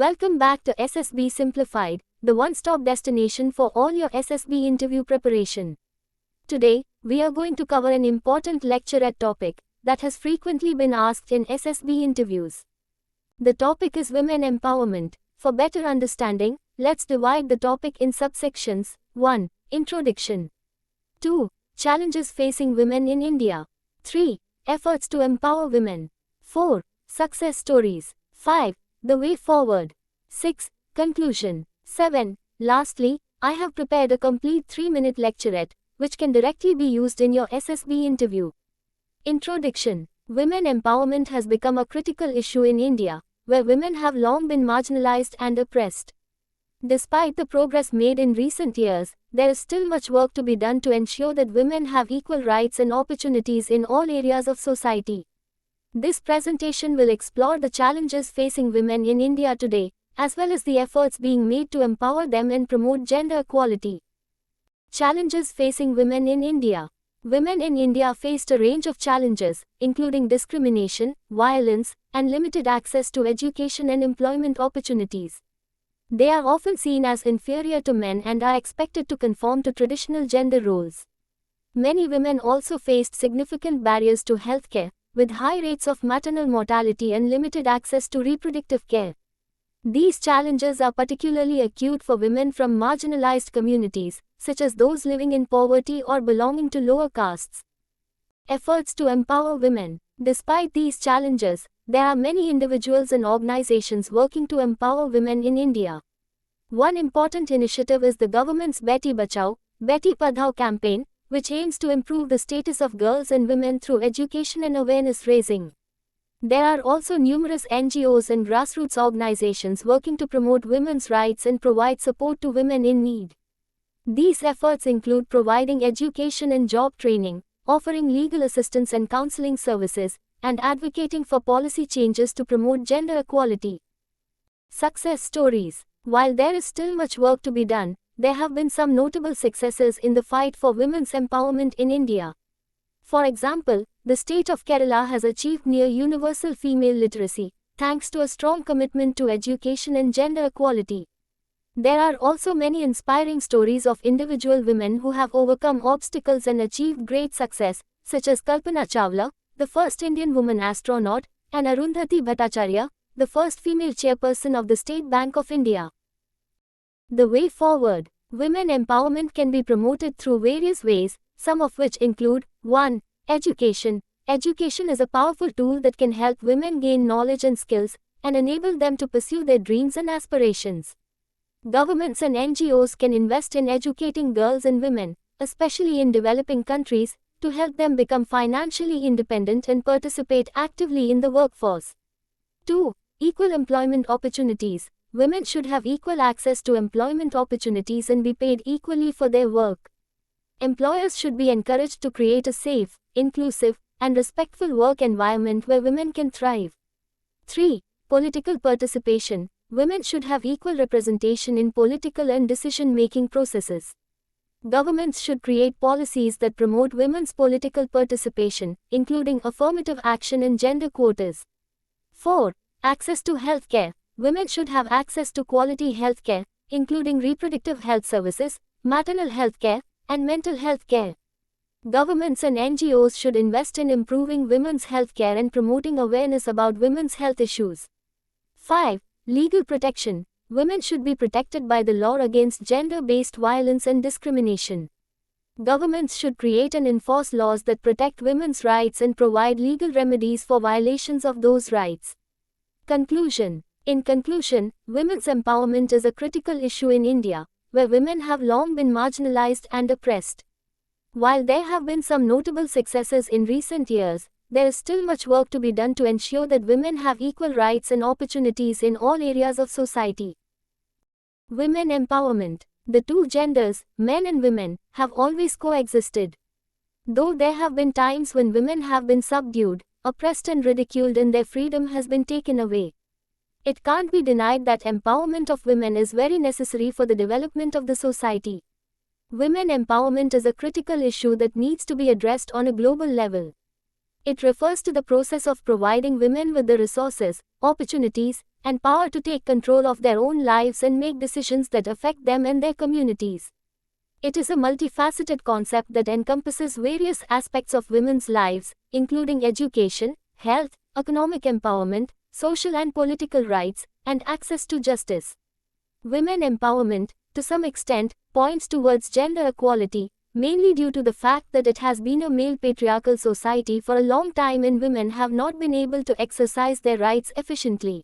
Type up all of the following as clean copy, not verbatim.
Welcome back to SSB Simplified, the one-stop destination for all your SSB interview preparation. Today, we are going to cover an important lecturette topic that has frequently been asked in SSB interviews. The topic is women empowerment. For better understanding, let's divide the topic in subsections. 1. Introduction. 2. Challenges facing women in India. 3. Efforts to empower women. 4. Success stories. 5. The way forward. 6. Conclusion. 7. Lastly, I have prepared a complete 3-minute lecturette, which can directly be used in your SSB interview. Introduction. Women empowerment has become a critical issue in India, where women have long been marginalized and oppressed. Despite the progress made in recent years, there is still much work to be done to ensure that women have equal rights and opportunities in all areas of society. This presentation will explore the challenges facing women in India today, as well as the efforts being made to empower them and promote gender equality. Challenges facing women in India. Women in India faced a range of challenges, including discrimination, violence, and limited access to education and employment opportunities. They are often seen as inferior to men and are expected to conform to traditional gender roles. Many women also faced significant barriers to healthcare, with high rates of maternal mortality and limited access to reproductive care. These challenges are particularly acute for women from marginalized communities, such as those living in poverty or belonging to lower castes. Efforts to empower women. Despite these challenges, there are many individuals and organizations working to empower women in India. One important initiative is the government's Beti Bachao, Beti Padhao campaign, which aims to improve the status of girls and women through education and awareness raising. There are also numerous NGOs and grassroots organizations working to promote women's rights and provide support to women in need. These efforts include providing education and job training, offering legal assistance and counseling services, and advocating for policy changes to promote gender equality. Success stories. While there is still much work to be done, there have been some notable successes in the fight for women's empowerment in India. For example, the state of Kerala has achieved near universal female literacy, thanks to a strong commitment to education and gender equality. There are also many inspiring stories of individual women who have overcome obstacles and achieved great success, such as Kalpana Chawla, the first Indian woman astronaut, and Arundhati Bhattacharya, the first female chairperson of the State Bank of India. The way forward. Women empowerment can be promoted through various ways, some of which include 1. Education. Education is a powerful tool that can help women gain knowledge and skills, and enable them to pursue their dreams and aspirations. Governments and NGOs can invest in educating girls and women, especially in developing countries, to help them become financially independent and participate actively in the workforce. 2. Equal employment opportunities. Women should have equal access to employment opportunities and be paid equally for their work. Employers should be encouraged to create a safe, inclusive, and respectful work environment where women can thrive. 3. Political participation. Women should have equal representation in political and decision-making processes. Governments should create policies that promote women's political participation, including affirmative action and gender quotas. 4. Access to healthcare. Women should have access to quality healthcare, including reproductive health services, maternal health care, and mental health care. Governments and NGOs should invest in improving women's health care and promoting awareness about women's health issues. 5. Legal protection. Women should be protected by the law against gender-based violence and discrimination. Governments should create and enforce laws that protect women's rights and provide legal remedies for violations of those rights. Conclusion. In conclusion, women's empowerment is a critical issue in India, where women have long been marginalized and oppressed. While there have been some notable successes in recent years, there is still much work to be done to ensure that women have equal rights and opportunities in all areas of society. Women empowerment. The two genders, men and women, have always coexisted. Though there have been times when women have been subdued, oppressed and ridiculed and their freedom has been taken away. It can't be denied that empowerment of women is very necessary for the development of the society. Women empowerment is a critical issue that needs to be addressed on a global level. It refers to the process of providing women with the resources, opportunities, and power to take control of their own lives and make decisions that affect them and their communities. It is a multifaceted concept that encompasses various aspects of women's lives, including education, health, economic empowerment, social and political rights, and access to justice. Women empowerment, to some extent, points towards gender equality, mainly due to the fact that it has been a male patriarchal society for a long time and women have not been able to exercise their rights efficiently.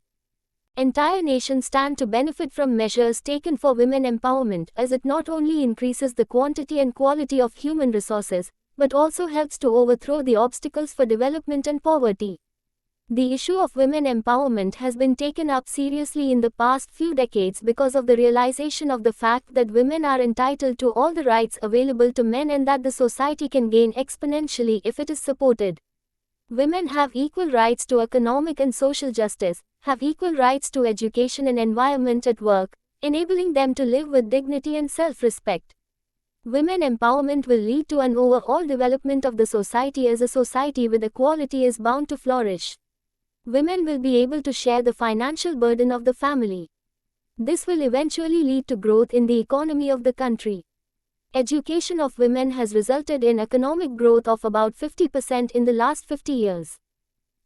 Entire nations stand to benefit from measures taken for women empowerment, as it not only increases the quantity and quality of human resources, but also helps to overthrow the obstacles for development and poverty. The issue of women empowerment has been taken up seriously in the past few decades because of the realization of the fact that women are entitled to all the rights available to men and that the society can gain exponentially if it is supported. Women have equal rights to economic and social justice, have equal rights to education and environment at work, enabling them to live with dignity and self-respect. Women empowerment will lead to an overall development of the society, as a society with equality is bound to flourish. Women will be able to share the financial burden of the family. This will eventually lead to growth in the economy of the country. Education of women has resulted in economic growth of about 50% in the last 50 years.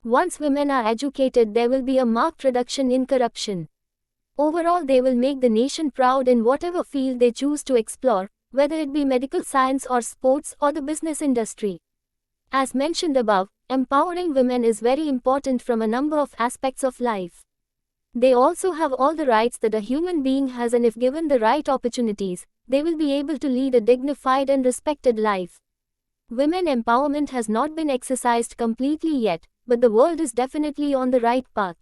Once women are educated, there will be a marked reduction in corruption. Overall, they will make the nation proud in whatever field they choose to explore, whether it be medical science or sports or the business industry. As mentioned above, empowering women is very important from a number of aspects of life. They also have all the rights that a human being has, and if given the right opportunities, they will be able to lead a dignified and respected life. Women empowerment has not been exercised completely yet, but the world is definitely on the right path.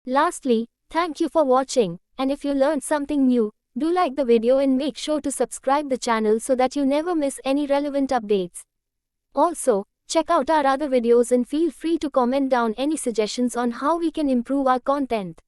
Lastly, thank you for watching, and if you learned something new, do like the video and make sure to subscribe the channel so that you never miss any relevant updates. Also, check out our other videos and feel free to comment down any suggestions on how we can improve our content.